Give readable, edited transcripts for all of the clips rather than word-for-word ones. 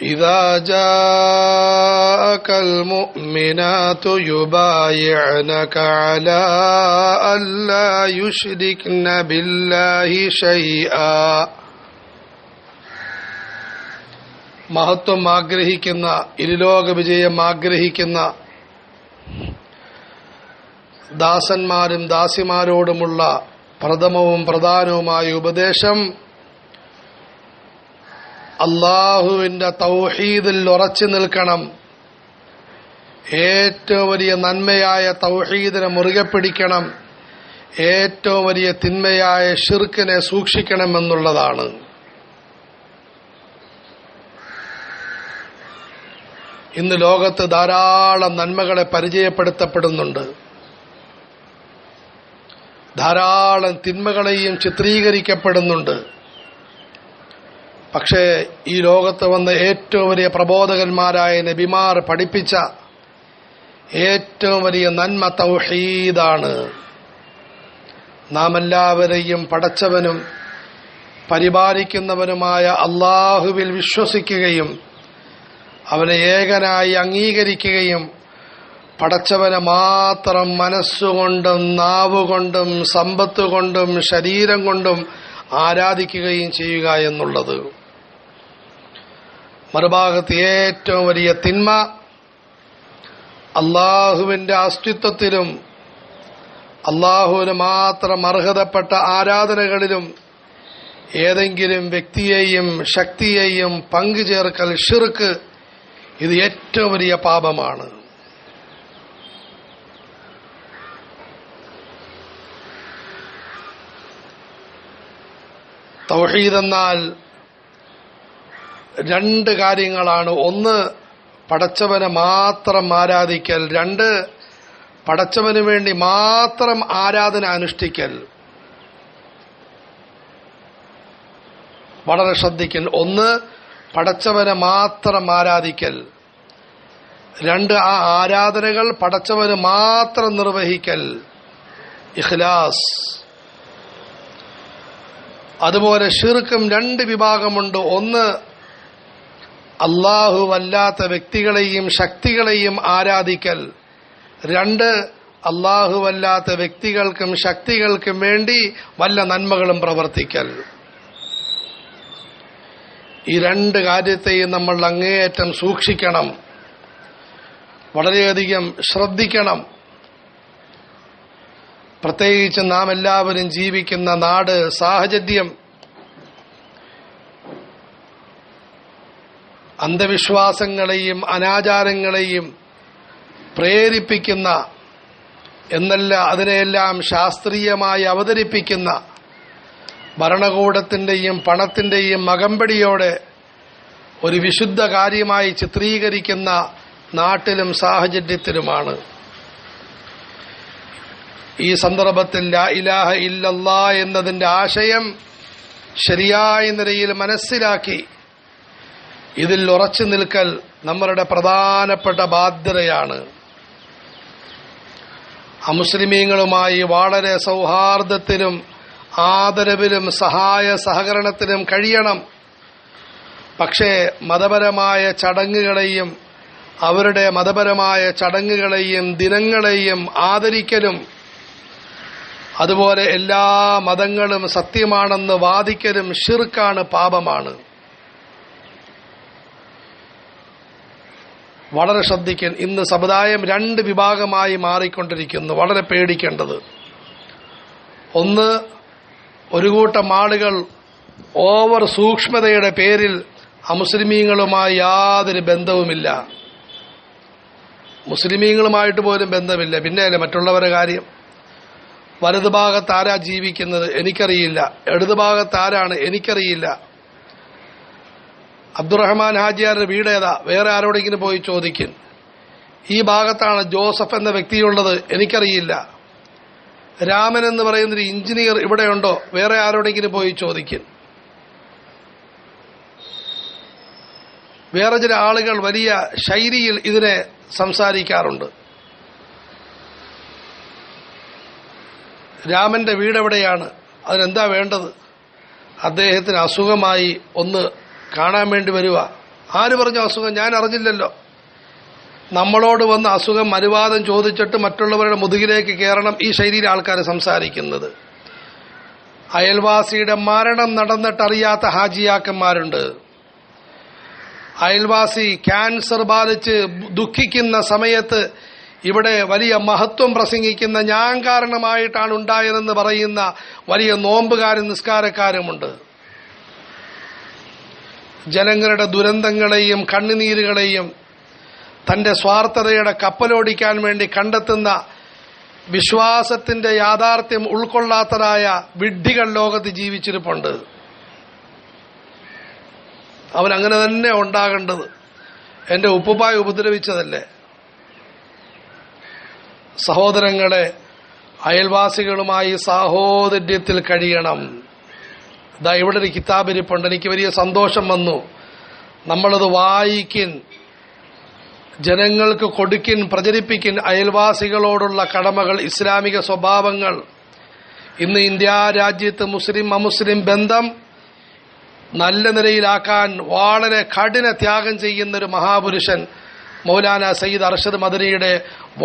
إذا جاءك المؤمنات يبايعنك على ألا يشركن بالله شيئا. മഹത്വം ആഗ്രഹിക്കുന്ന, ഇരുലോക വിജയം ആഗ്രഹിക്കുന്ന ദാസന്മാരും ദാസിമാരോടുമുള്ള പ്രഥമവും പ്രധാനവുമായ ഉപദേശം അല്ലാഹുവിന്റെ തൗഹീദിൽ ഉറച്ചു നിൽക്കണം. ഏറ്റവും വലിയ നന്മയായ തൗഹീദിനെ മുറുകെ പിടിക്കണം. ഏറ്റവും വലിയ തിന്മയായ ശിർക്കിനെ സൂക്ഷിക്കണമെന്നുള്ളതാണ്. ഇന്ന് ലോകത്ത് ധാരാളം നന്മകളെ പരിചയപ്പെടുത്തപ്പെടുന്നുണ്ട്. ധാരാളം തിന്മകളെയും ചിത്രീകരിക്കപ്പെടുന്നുണ്ട്. പക്ഷേ ഈ ലോകത്ത് വന്ന ഏറ്റവും വലിയ പ്രബോധകന്മാരായ നബിമാർ പഠിപ്പിച്ച ഏറ്റവും വലിയ നന്മ തൗഹീദാണ്. നാം എല്ലാവരെയും പടച്ചവനും പരിപാലിക്കുന്നവനുമായ അല്ലാഹുവിൽ വിശ്വസിക്കുകയും അവനെ ഏകനായി അംഗീകരിക്കുകയും പടച്ചവനെ മാത്രം മനസ്സുകൊണ്ടും നാവുകൊണ്ടും സമ്പത്തുകൊണ്ടും ശരീരം കൊണ്ടും ആരാധിക്കുകയും ചെയ്യുക എന്നുള്ളത്. മറുഭാഗത്ത് ഏറ്റവും വലിയ തിന്മ അല്ലാഹുവിന്റെ അസ്തിത്വത്തിലും അല്ലാഹുവിന് മാത്രം അർഹതപ്പെട്ട ആരാധനകളിലും ഏതെങ്കിലും വ്യക്തിയെയും ശക്തിയെയും പങ്കുചേർക്കൽ, ശിർക്ക്. ഇത് ഏറ്റവും വലിയ പാപമാണ്. തൗഹീദ് എന്നാൽ രണ്ട് കാര്യങ്ങളാണ്. ഒന്ന്, പടച്ചവനെ മാത്രം ആരാധിക്കൽ. രണ്ട്, പടച്ചവന് വേണ്ടി മാത്രം ആരാധന അനുഷ്ഠിക്കൽ. വളരെ ശ്രദ്ധിക്കൽ. ഒന്ന്, പടച്ചവനെ മാത്രം ആരാധിക്കൽ. രണ്ട്, ആ ആരാധനകൾ പടച്ചവന് മാത്രം നിർവഹിക്കൽ, ഇഖ്ലാസ്. അതുപോലെ ശിർക്കും രണ്ട് വിഭാഗമുണ്ട്. ഒന്ന്, അല്ലാഹുവല്ലാത്ത വ്യക്തികളെയും ശക്തികളെയും ആരാധിക്കൽ. രണ്ട്, അല്ലാഹുവല്ലാത്ത വ്യക്തികൾക്കും ശക്തികൾക്കും വേണ്ടി വല്ല നന്മകളും പ്രവർത്തിക്കൽ. ഈ രണ്ട് കാര്യത്തെയും നമ്മൾ അങ്ങേയറ്റം സൂക്ഷിക്കണം, വളരെയധികം ശ്രദ്ധിക്കണം. പ്രത്യേകിച്ച് നാം എല്ലാവരും ജീവിക്കുന്ന നാട്, സാഹചര്യം അന്ധവിശ്വാസങ്ങളെയും അനാചാരങ്ങളെയും പ്രേരിപ്പിക്കുന്ന എന്നല്ല, അതിനെയെല്ലാം ശാസ്ത്രീയമായി അവതരിപ്പിക്കുന്ന ഭരണകൂടത്തിന്റെയും പണത്തിന്റെയും അകമ്പടിയോടെ ഒരു വിശുദ്ധ കാര്യമായി ചിത്രീകരിക്കുന്ന നാട്ടിലും സാഹചര്യത്തിലുമാണ്. ഈ സന്ദർഭത്തിൽ ലാ ഇലാഹ ഇല്ലല്ലാ എന്നതിന്റെ ആശയം ശരിയായ നിലയിൽ മനസ്സിലാക്കി ഇതിൽ ഉറച്ചു നിൽക്കൽ നമ്മളുടെ പ്രധാനപ്പെട്ട ബാധ്യതയാണ്. അമുസ്ലിമീങ്ങളുമായി വളരെ സൗഹാർദ്ദത്തിലും ആദരവിലും സഹായ സഹകരണത്തിലും കഴിയണം. പക്ഷേ മതപരമായ ചടങ്ങുകളെയും അവരുടെ മതപരമായ ചടങ്ങുകളെയും ദിനങ്ങളെയും ആദരിക്കലും അതുപോലെ എല്ലാ മതങ്ങളും സത്യമാണെന്ന് വാദിക്കലും ശിർക്കാണ്, പാപമാണ്. വളരെ ശ്രദ്ധിക്കാൻ. ഇന്ന് സമുദായം രണ്ട് വിഭാഗമായി മാറിക്കൊണ്ടിരിക്കുന്നു. വളരെ പേടിക്കേണ്ടത്. ഒന്ന്, ഒരു കൂട്ടം ആളുകൾ ഓവർ സൂക്ഷ്മതയുടെ പേരിൽ അമുസ്ലിമീങ്ങളുമായി യാതൊരു ബന്ധവുമില്ല, മുസ്ലിമീങ്ങളുമായിട്ട് പോലും ബന്ധമില്ല, പിന്നെയല്ലേ മറ്റുള്ളവരുടെ കാര്യം. വലതുഭാഗത്ത് ആരാ ജീവിക്കുന്നത് എനിക്കറിയില്ല, ഇടതുഭാഗത്ത് ആരാണ് എനിക്കറിയില്ല. അബ്ദുറഹ്മാൻ ഹാജിയാരുടെ വീട് ഏതാ, വേറെ ആരോടെങ്കിലും പോയി ചോദിക്കും. ഈ ഭാഗത്താണ് ജോസഫ് എന്ന വ്യക്തിയുള്ളത്, എനിക്കറിയില്ല. രാമൻ എന്ന് പറയുന്നൊരു എഞ്ചിനീയർ ഇവിടെയുണ്ടോ, വേറെ ആരോടെങ്കിലും പോയി ചോദിക്കും. വേറെ ചില ആളുകൾ വലിയ ശൈലിയിൽ ഇതിനെ സംസാരിക്കാറുണ്ട്. രാമന്റെ വീടെവിടെയാണ്, അതിനെന്താ വേണ്ടത്? അദ്ദേഹത്തിന് അസുഖമായി, ഒന്ന് കാണാൻ വേണ്ടി വരുക. ആര് പറഞ്ഞു അസുഖം? ഞാൻ അറിഞ്ഞില്ലല്ലോ. നമ്മളോട് വന്ന് അസുഖം അനുവാദം ചോദിച്ചിട്ട് മറ്റുള്ളവരുടെ മുതുകിലേക്ക് കയറണം, ഈ ശൈലിയിൽ ആൾക്കാർ സംസാരിക്കുന്നത്. അയൽവാസിയുടെ മരണം നടന്നിട്ടറിയാത്ത ഹാജിയാക്കന്മാരുണ്ട്. അയൽവാസി ക്യാൻസർ ബാധിച്ച് ദുഃഖിക്കുന്ന സമയത്ത് ഇവിടെ വലിയ മഹത്വം പ്രസംഗിക്കുന്ന ഞാൻ കാരണമായിട്ടാണ് ഉണ്ടായതെന്ന് പറയുന്ന വലിയ നോമ്പുകാരും നിസ്കാരക്കാരുമുണ്ട്. ജനങ്ങളുടെ ദുരന്തങ്ങളെയും കണ്ണുനീരുകളെയും തന്റെ സ്വാർത്ഥതയുടെ കപ്പലോടിക്കാൻ വേണ്ടി കണ്ടെത്തുന്ന വിശ്വാസത്തിന്റെ യാഥാർത്ഥ്യം ഉൾക്കൊള്ളാത്തതായ വിഡ്ഢികൾ ലോകത്ത് ജീവിച്ചിരിപ്പുണ്ട്. അവനങ്ങനെ തന്നെ ഉണ്ടാകേണ്ടത്. എന്റെ ഉപ്പുപ്പായ ഉപദ്രവിച്ചതല്ലേ. സഹോദരങ്ങളെ, അയൽവാസികളുമായി സാഹോദര്യത്തിൽ കഴിയണം. ഇതാ ഇവിടെ ഒരു കിതാബ് ഇരിപ്പുണ്ട്, എനിക്ക് വലിയ സന്തോഷം വന്നു. നമ്മളത് വായിക്കിൻ, ജനങ്ങൾക്ക് കൊടുക്കിൻ, പ്രചരിപ്പിക്കിൻ. അയൽവാസികളോടുള്ള കടമകൾ, ഇസ്ലാമിക സ്വഭാവങ്ങൾ. ഇന്ന് ഇന്ത്യ രാജ്യത്ത് മുസ്ലിം അമുസ്ലിം ബന്ധം നല്ല നിലയിലാക്കാൻ വളരെ കഠിന ത്യാഗം ചെയ്യുന്നൊരു മഹാപുരുഷൻ മൗലാന സയ്യിദ് അർഷദ് മദനിയുടെ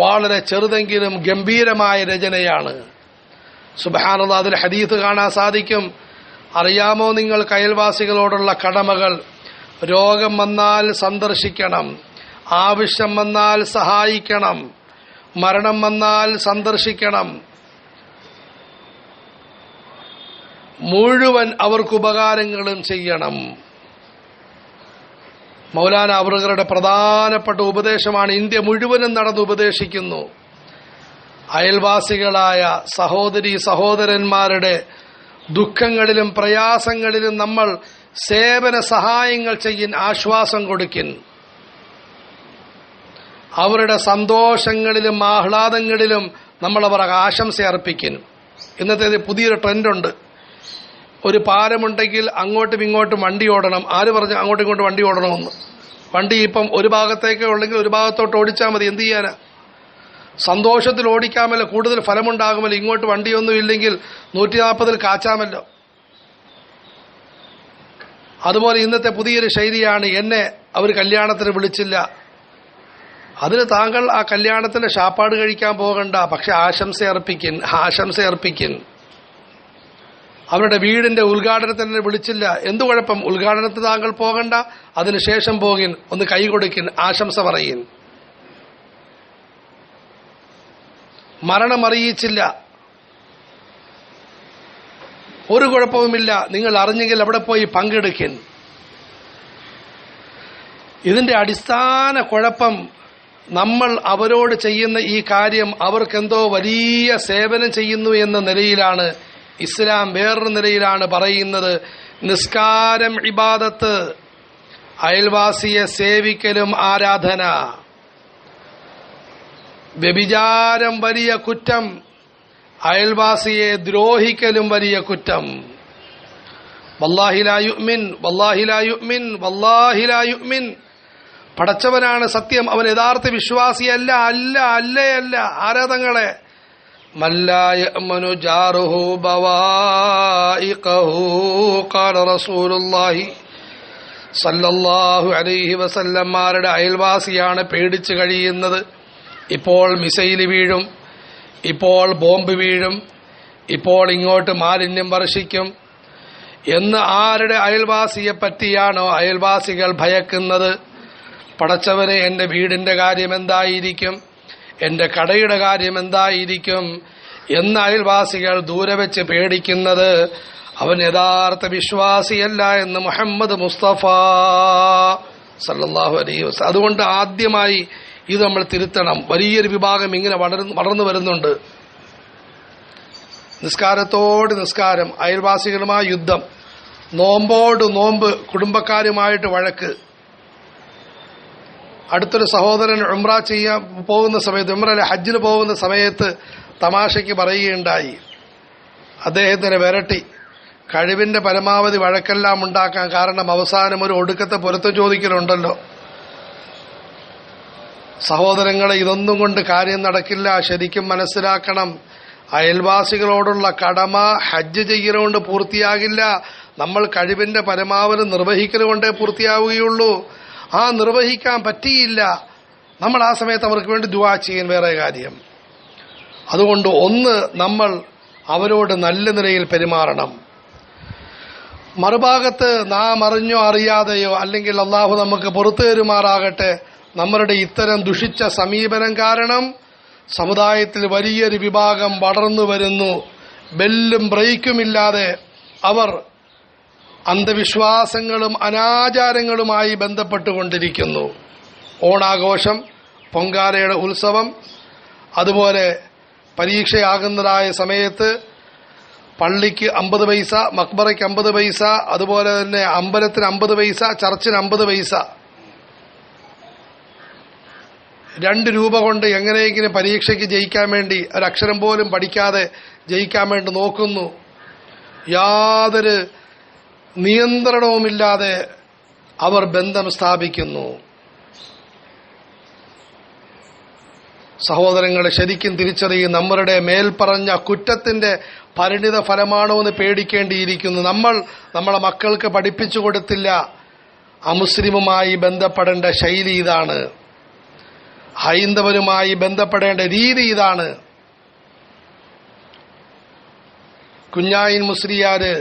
വളരെ ചെറുതെങ്കിലും ഗംഭീരമായ രചനയാണ്. സുബ്ഹാനല്ലാഹ്, അതിൽ ഹദീസ് കാണാൻ സാധിക്കും. അറിയാമോ നിങ്ങൾക്ക് അയൽവാസികളോടുള്ള കടമകൾ? രോഗം വന്നാൽ സന്ദർശിക്കണം, ആവശ്യം വന്നാൽ സഹായിക്കണം, മരണം വന്നാൽ സന്ദർശിക്കണം, മുഴുവൻ അവർക്ക് ഉപകാരങ്ങളും ചെയ്യണം. മൗലാന അവറുകളുടെ പ്രധാനപ്പെട്ട ഉപദേശമാണ്. ഇന്ത്യ മുഴുവനും നടന്ന് ഉപദേശിക്കുന്നു. അയൽവാസികളായ സഹോദരീ സഹോദരന്മാരുടെ ദുഃഖങ്ങളിലും പ്രയാസങ്ങളിലും നമ്മൾ സേവന സഹായങ്ങൾ ചെയ്യിൻ, ആശ്വാസം കൊടുക്കിൻ. അവരുടെ സന്തോഷങ്ങളിലും ആഹ്ലാദങ്ങളിലും നമ്മൾ അവർക്ക് ആശംസ അർപ്പിക്കും. ഇന്നത്തെ പുതിയൊരു ട്രെൻഡുണ്ട്. ഒരു പാലമുണ്ടെങ്കിൽ അങ്ങോട്ടും ഇങ്ങോട്ടും വണ്ടി ഓടണം. ആര് പറഞ്ഞു അങ്ങോട്ടും ഇങ്ങോട്ടും വണ്ടി ഓടണമെന്ന്? വണ്ടി ഇപ്പം ഒരു ഭാഗത്തേക്കേ ഉള്ളെങ്കിൽ ഒരു ഭാഗത്തോട്ട് ഓടിച്ചാൽ മതി. എന്ത് ചെയ്യാനാ? സന്തോഷത്തിൽ ഓടിക്കാമല്ലോ, കൂടുതൽ ഫലമുണ്ടാകുമല്ലോ. ഇങ്ങോട്ട് വണ്ടിയൊന്നും ഇല്ലെങ്കിൽ 140 കാച്ചാമല്ലോ. അതുപോലെ ഇന്നത്തെ പുതിയൊരു ശൈലിയാണ്, എന്നെ അവർ കല്യാണത്തിന് വിളിച്ചില്ല, അതിന് താങ്കൾ ആ കല്യാണത്തിന്റെ ശാപ്പാട് കഴിക്കാൻ പോകണ്ട, പക്ഷെ ആശംസ അർപ്പിക്കിൻ. അവരുടെ വീടിന്റെ ഉദ്ഘാടനത്തിന് വിളിച്ചില്ല, എന്തു കുഴപ്പം? ഉദ്ഘാടനത്തിന് താങ്കൾ പോകണ്ട, അതിനുശേഷം പോകിൻ, ഒന്ന് കൈ കൊടുക്കിൻ, ആശംസ പറയിൻ. മരണം അറിയിച്ചില്ല, ഒരു കുഴപ്പവുമില്ല, നിങ്ങൾ അറിഞ്ഞെങ്കിൽ അവിടെ പോയി പങ്കെടുക്കിൻ. ഇതിന്റെ അടിസ്ഥാന കുഴപ്പം നമ്മൾ അവരോട് ചെയ്യുന്ന ഈ കാര്യം അവർക്കെന്തോ വലിയ സേവനം ചെയ്യുന്നു എന്ന നിലയിലാണ്. ഇസ്ലാം വേറൊരു നിലയിലാണ് പറയുന്നത്. നിസ്കാരം ഇബാദത്ത്, അയൽവാസിയെ സേവിക്കലും ആരാധന. വ്യഭിചാരം വലിയ കുറ്റം, അയൽവാസിയെ ദ്രോഹിക്കലും വലിയ കുറ്റം. വല്ലാഹി ലാ യുഅ്മിൻ, വല്ലാഹി ലാ യുഅ്മിൻ, വല്ലാഹി ലാ യുഅ്മിൻ. പടച്ചവനാണ് സത്യം, അവൻ യഥാർത്ഥ വിശ്വാസിയല്ല. അല്ല ആരാധങ്ങളെ. മല്ലാ യഅ്മനു ജാറുഹു ബവായിഖഹു ഖാല റസൂലുള്ളാഹി സല്ലല്ലാഹു അലൈഹി വസല്ലം. മാരുടെ അയൽവാസിയാണ് പേടിച്ചു കഴിയുന്നത്. ഇപ്പോൾ മിസൈൽ വീഴും, ഇപ്പോൾ ബോംബ് വീഴും, ഇപ്പോൾ ഇങ്ങോട്ട് മാലിന്യം വർഷിക്കും എന്ന് ആരുടെ അയൽവാസിയെ പറ്റിയാണോ അയൽവാസികൾ ഭയക്കുന്നത്? പടച്ചവനെ, എന്റെ വീടിന്റെ കാര്യം എന്തായിരിക്കും, എന്റെ കടയുടെ കാര്യം എന്തായിരിക്കും എന്ന് അയൽവാസികൾ ദൂരെ വെച്ച് പേടിക്കുന്നത് അവൻ യഥാർത്ഥ വിശ്വാസിയല്ല എന്ന് മുഹമ്മദ് മുസ്തഫ സല്ലല്ലാഹു അലൈഹി വസല്ലം. അതുകൊണ്ട് ആദ്യമായി ഇത് നമ്മൾ തിരുത്തണം. വലിയൊരു വിഭാഗം ഇങ്ങനെ വളർന്നു വരുന്നുണ്ട്. നിസ്കാരത്തോട് നിസ്കാരം, അയൽവാസികളുമായി യുദ്ധം, നോമ്പോട് നോമ്പ്, കുടുംബക്കാരുമായിട്ട് വഴക്ക്. അടുത്തൊരു സഹോദരൻ ഉംറ ചെയ്യാൻ പോകുന്ന സമയത്ത്, ഉംറയിലെ ഹജ്ജിന് പോകുന്ന സമയത്ത് തമാശയ്ക്ക് പറയുകയുണ്ടായി, അദ്ദേഹത്തിനെ വിരട്ടി. കഴിവിന്റെ പരമാവധി വഴക്കെല്ലാം ഉണ്ടാക്കാൻ കാരണം അവസാനം ഒരു ഒടുക്കത്തെ പൊരുത്തം ചോദിക്കലുണ്ടല്ലോ. സഹോദരങ്ങളെ, ഇതൊന്നും കൊണ്ട് കാര്യം നടക്കില്ല. ശരിക്കും മനസ്സിലാക്കണം, അയൽവാസികളോടുള്ള കടമ ഹജ്ജ് ചെയ്യലുകൊണ്ട് പൂർത്തിയാകില്ല. നമ്മൾ കഴിവിന്റെ പരമാവധി നിർവഹിക്കൽ കൊണ്ടേ പൂർത്തിയാവുകയുള്ളൂ. ആ നിർവഹിക്കാൻ പറ്റിയില്ല, നമ്മൾ ആ സമയത്ത് അവർക്ക് വേണ്ടി ദുആ ചെയ്യാൻ വേറെ കാര്യം. അതുകൊണ്ട് ഒന്ന്, നമ്മൾ അവരോട് നല്ല നിലയിൽ പെരുമാറണം. മറുഭാഗത്ത് നാം അറിഞ്ഞോ അറിയാതെയോ, അല്ലെങ്കിൽ അള്ളാഹു നമുക്ക് പുറത്തു തരുമാറാകട്ടെ, നമ്മളുടെ ഇത്തരം ദുഷിച്ച സമീപനം കാരണം സമുദായത്തിൽ വലിയൊരു വിഭാഗം വളർന്നു വരുന്നു. ബെല്ലും ബ്രേക്കുമില്ലാതെ അവർ അന്ധവിശ്വാസങ്ങളും അനാചാരങ്ങളുമായി ബന്ധപ്പെട്ടുകൊണ്ടിരിക്കുന്നു. ഓണാഘോഷം, പൊങ്കാലയുടെ ഉത്സവം, അതുപോലെ പരീക്ഷയാകുന്നതായ സമയത്ത് പള്ളിക്ക് 50 പൈസ, മക്ബറയ്ക്ക് 50 പൈസ, അതുപോലെ തന്നെ അമ്പലത്തിന് 50 പൈസ, ചർച്ചിന് 50 പൈസ. 2 രൂപ കൊണ്ട് എങ്ങനെയെങ്കിലും പരീക്ഷയ്ക്ക് ജയിക്കാൻ വേണ്ടി, ഒരക്ഷരം പോലും പഠിക്കാതെ ജയിക്കാൻ വേണ്ടി നോക്കുന്നു. യാതൊരു നിയന്ത്രണവുമില്ലാതെ അവർ ബന്ധം സ്ഥാപിക്കുന്നു. സഹോദരങ്ങളെ, ശരിക്കും തിരിച്ചറിയും, നമ്മളുടെ മേൽപ്പറഞ്ഞ കുറ്റത്തിന്റെ പരിണിത ഫലമാണോ എന്ന് പേടിക്കേണ്ടിയിരിക്കുന്നു. നമ്മൾ നമ്മളെ മക്കൾക്ക് പഠിപ്പിച്ചു കൊടുത്തില്ല അമുസ്ലിമുമായി ബന്ധപ്പെടേണ്ട ശൈലി ഇതാണ്, ഹൈന്ദവരുമായി ബന്ധപ്പെടേണ്ട രീതി ഇതാണ്. കുഞ്ഞായിൻ മുസ്ലിയാര്,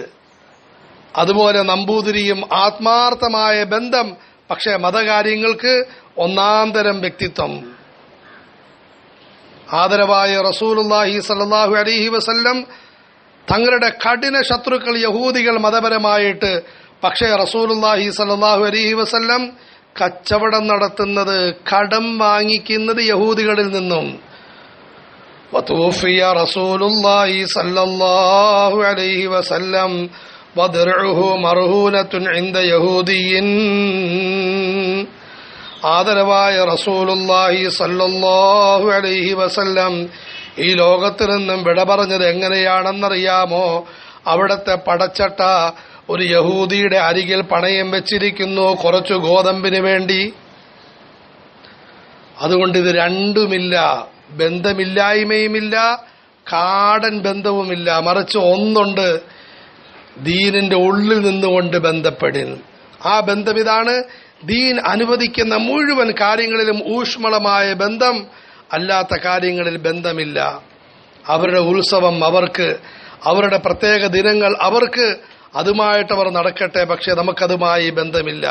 അതുപോലെ നമ്പൂതിരിയും ആത്മാർത്ഥമായ ബന്ധം, പക്ഷേ മതകാര്യങ്ങൾക്ക് ഒന്നാന്തരം വ്യക്തിത്വം. ആദരവായ റസൂലുള്ളാഹി സ്വല്ലല്ലാഹു അലൈഹി വസല്ലം തങ്ങളുടെ കഠിന ശത്രുക്കൾ യഹൂദികൾ മതപരമായിട്ട്, പക്ഷേ റസൂലുള്ളാഹി സ്വല്ലല്ലാഹു അലൈഹി വസല്ലം കച്ചവടം നടത്തുന്നത്, കടം വാങ്ങിക്കുന്നത് യഹൂദികളിൽ നിന്നും. വതൂഫിയ റസൂലുള്ളാഹി സ്വല്ലല്ലാഹു അലൈഹി വസല്ലം വദർഉഹു മർഹൂനത്തുൻ ഇൻദ യഹൂദിയിൻ. ആദരവായ റസൂലുള്ളാഹി സ്വല്ലല്ലാഹു അലൈഹി വസല്ലം ഈ ലോകത്തിൽ നിന്നും വിട പറഞ്ഞത് എങ്ങനെയാണെന്നറിയാമോ? അവിടത്തെ പടച്ചട്ട ഒരു യഹൂദിയുടെ അരികിൽ പണയം വെച്ചിരിക്കുന്നു, കുറച്ചു ഗോതമ്പിന് വേണ്ടി. അതുകൊണ്ട് ഇത് രണ്ടുമില്ല, ബന്ധമില്ലായ്മയുമില്ല, കാടൻ ബന്ധവുമില്ല, മറിച്ച് ഒന്നുണ്ട്, ദീനിന്റെ ഉള്ളിൽ നിന്നുകൊണ്ട് ബന്ധപ്പെടിൻ. ആ ബന്ധം ഇതാണ്, ദീൻ അനുവദിക്കുന്ന മുഴുവൻ കാര്യങ്ങളിലും ഊഷ്മളമായ ബന്ധം, അല്ലാത്ത കാര്യങ്ങളിൽ ബന്ധമില്ല. അവരുടെ ഉത്സവം അവർക്ക്, അവരുടെ പ്രത്യേക ദിനങ്ങൾ അവർക്ക്, അതുമായിട്ടവർ നടക്കട്ടെ, പക്ഷെ നമുക്കതുമായി ബന്ധമില്ല.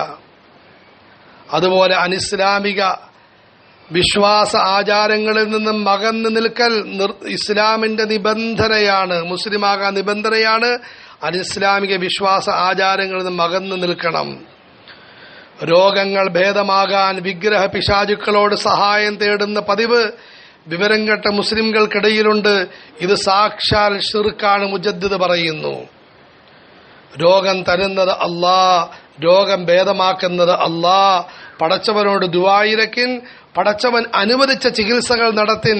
അതുപോലെ അനിസ്ലാമിക വിശ്വാസ ആചാരങ്ങളിൽ നിന്നും അകന്നു നിൽക്കൽ ഇസ്ലാമിന്റെ നിബന്ധനയാണ്, മുസ്ലിമാകാൻ നിബന്ധനയാണ്. അനിസ്ലാമിക വിശ്വാസ ആചാരങ്ങളിൽ നിന്നും അകന്നു നിൽക്കണം. രോഗങ്ങൾ ഭേദമാകാൻ വിഗ്രഹ പിശാചുക്കളോട് സഹായം തേടുന്ന പതിവ് വിവരം കെട്ട മുസ്ലിംകൾക്കിടയിലുണ്ട്. ഇത് സാക്ഷാൽ ശിർക്കാണ്. മുജദ്ദിദ് പറയുന്നു, രോഗം തരുന്നത് അല്ലാ, രോഗം ഭേദമാക്കുന്നത് അല്ലാ. പടച്ചവനോട് ദുആയിരക്കിൻ, പടച്ചവൻ അനുവദിച്ച ചികിത്സകൾ നടത്തിൻ,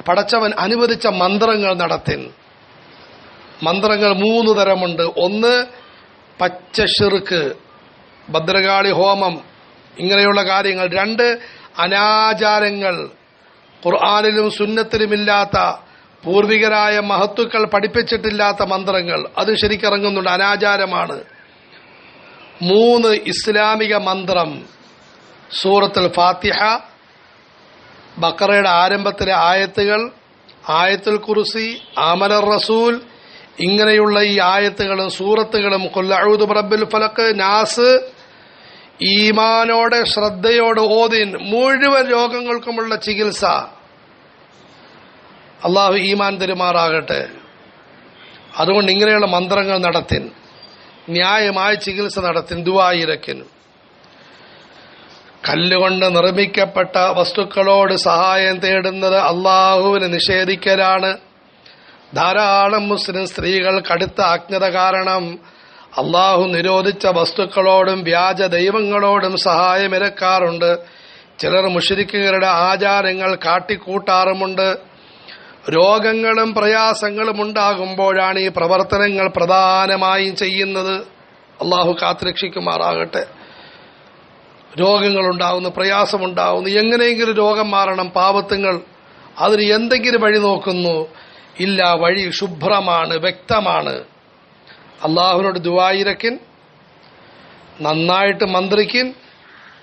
പടച്ചവൻ അനുവദിച്ച മന്ത്രങ്ങൾ നടത്തിൻ. മന്ത്രങ്ങൾ 3 തരമുണ്ട്. ഒന്ന് പച്ച ശിർക്ക്, ഭദ്രകാളി ഹോമം, ഇങ്ങനെയുള്ള കാര്യങ്ങൾ. 2 അനാചാരങ്ങൾ, ഖുർആനിലും സുന്നത്തിലുമില്ലാത്ത, പൂർവികരായ മഹത്തുക്കൾ പഠിപ്പിച്ചിട്ടില്ലാത്ത മന്ത്രങ്ങൾ, അത് ശരിക്കിറങ്ങുന്നുണ്ട്, അനാചാരമാണ്. 3 ഇസ്ലാമിക മന്ത്രം, സൂറത്തുൽ ഫാത്തിഹ, ബഖറയുടെ ആരംഭത്തിലെ ആയത്തുകൾ, ആയത്തുൽ കുർസി, ആമനർ റസൂൽ, ഇങ്ങനെയുള്ള ഈ ആയത്തുകളും സൂറത്തുകളും, ഖുൽ അഊദു ബിറബ്ബിൽ ഫലഖ്, നാസ്, ഈമാനോടെ ശ്രദ്ധയോടെ ഓതിൻ. മുഴുവൻ രോഗങ്ങൾക്കുമുള്ള ചികിത്സ. അള്ളാഹു ഈമാൻ തരുമാറാകട്ടെ. അതുകൊണ്ട് ഇങ്ങനെയുള്ള മന്ത്രങ്ങൾ നടത്തിൻ, ന്യായമായ ചികിത്സ നടത്തിൻ, ദുആയിരക്കിൻ. കല്ലുകൊണ്ട് നിർമ്മിക്കപ്പെട്ട വസ്തുക്കളോട് സഹായം തേടുന്നത് അള്ളാഹുവിനെ നിഷേധിക്കലാണ്. ധാരാളം മുസ്ലിം സ്ത്രീകൾ കടുത്ത അജ്ഞത കാരണം അള്ളാഹു നിരോധിച്ച വസ്തുക്കളോടും വ്യാജ ദൈവങ്ങളോടും സഹായമിരക്കാറുണ്ട്. ചിലർ മുശ്രിക്കുകളുടെ ആചാരങ്ങൾ കാട്ടിക്കൂട്ടാറുമുണ്ട്. രോഗങ്ങളും പ്രയാസങ്ങളും ഉണ്ടാകുമ്പോഴാണ് ഈ പ്രവർത്തനങ്ങൾ പ്രധാനമായും ചെയ്യുന്നത്. അള്ളാഹു കാത്തുരക്ഷിക്കുമാറാകട്ടെ. രോഗങ്ങളുണ്ടാവുന്നു, പ്രയാസമുണ്ടാവുന്നു, എങ്ങനെയെങ്കിലും രോഗം മാറണം. പാവത്തുങ്ങൾ അതിന് എന്തെങ്കിലും വഴി നോക്കുന്നു. ഇല്ല, വഴി ശുഭ്രമാണ്, വ്യക്തമാണ്. അള്ളാഹുവിനോട് ദുആയിരക്കിൻ, നന്നായിട്ട് മന്ത്രിക്കിൻ,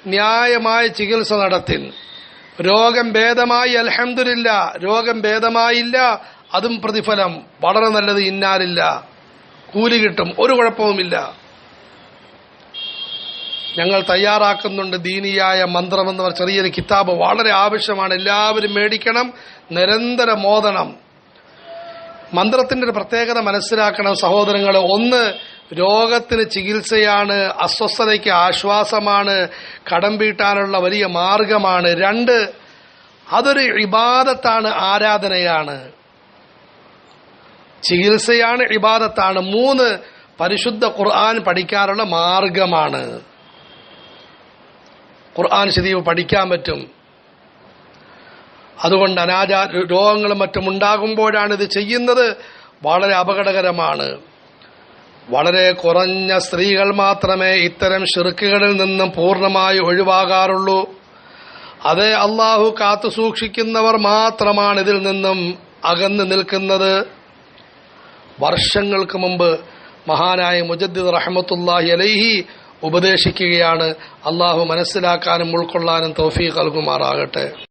ന്യായമായ ചികിത്സ നടത്തിൻ. രോഗം ഭേദമായി, അൽഹംദുലില്ലാ. രോഗം ഭേദമായില്ല, അതും പ്രതിഫലം വളരെ നല്ലത്, ഇന്നാലില്ല, കൂലി കിട്ടും, ഒരു കുഴപ്പവുമില്ല. ഞങ്ങൾ തയ്യാറാക്കുന്നുണ്ട് ദീനിയായ മന്ത്രമെന്ന് പറഞ്ഞ ചെറിയൊരു കിതാബ്, വളരെ ആവശ്യമാണ്, എല്ലാവരും മേടിക്കണം, നിരന്തരം ഓതണം. മന്ത്രത്തിന്റെ ഒരു പ്രത്യേകത മനസ്സിലാക്കണം സഹോദരങ്ങളെ. ഒന്ന്, രോഗത്തിന് ചികിത്സയാണ്, അസ്വസ്ഥതയ്ക്ക് ആശ്വാസമാണ്, കടം വീട്ടാനുള്ള വലിയ മാർഗമാണ്. രണ്ട്, അതൊരു ഇബാദത്താണ്, ആരാധനയാണ്, ചികിത്സയാണ്, ഇബാദത്താണ്. മൂന്ന്, പരിശുദ്ധ ഖുർആൻ പഠിക്കാനുള്ള മാർഗമാണ്. ഖുർആൻ ശരീഫ് പഠിക്കാൻ പറ്റും. അതുകൊണ്ട് രോഗങ്ങളും മറ്റും ഉണ്ടാകുമ്പോഴാണ് ഇത് ചെയ്യുന്നത്, വളരെ അപകടകരമാണ്. വളരെ കുറഞ്ഞ സ്ത്രീകൾ മാത്രമേ ഇത്തരം ശിർക്കുകളിൽ നിന്നും പൂർണ്ണമായി ഒഴിവാകാറുള്ളൂ. അതേ അള്ളാഹു കാത്തു സൂക്ഷിക്കുന്നവർ മാത്രമാണ് ഇതിൽ നിന്നും അകന്നു നിൽക്കുന്നത്. വർഷങ്ങൾക്ക് മുമ്പ് മഹാനായ മുജദ്ദിദ് റഹ്മത്തുള്ളാഹി അലൈഹി ഉപദേശിക്കുകയാണ്. അള്ളാഹു മനസ്സിലാക്കാനും ഉൾക്കൊള്ളാനും തൗഫീഖ് നൽകുമാറാകട്ടെ.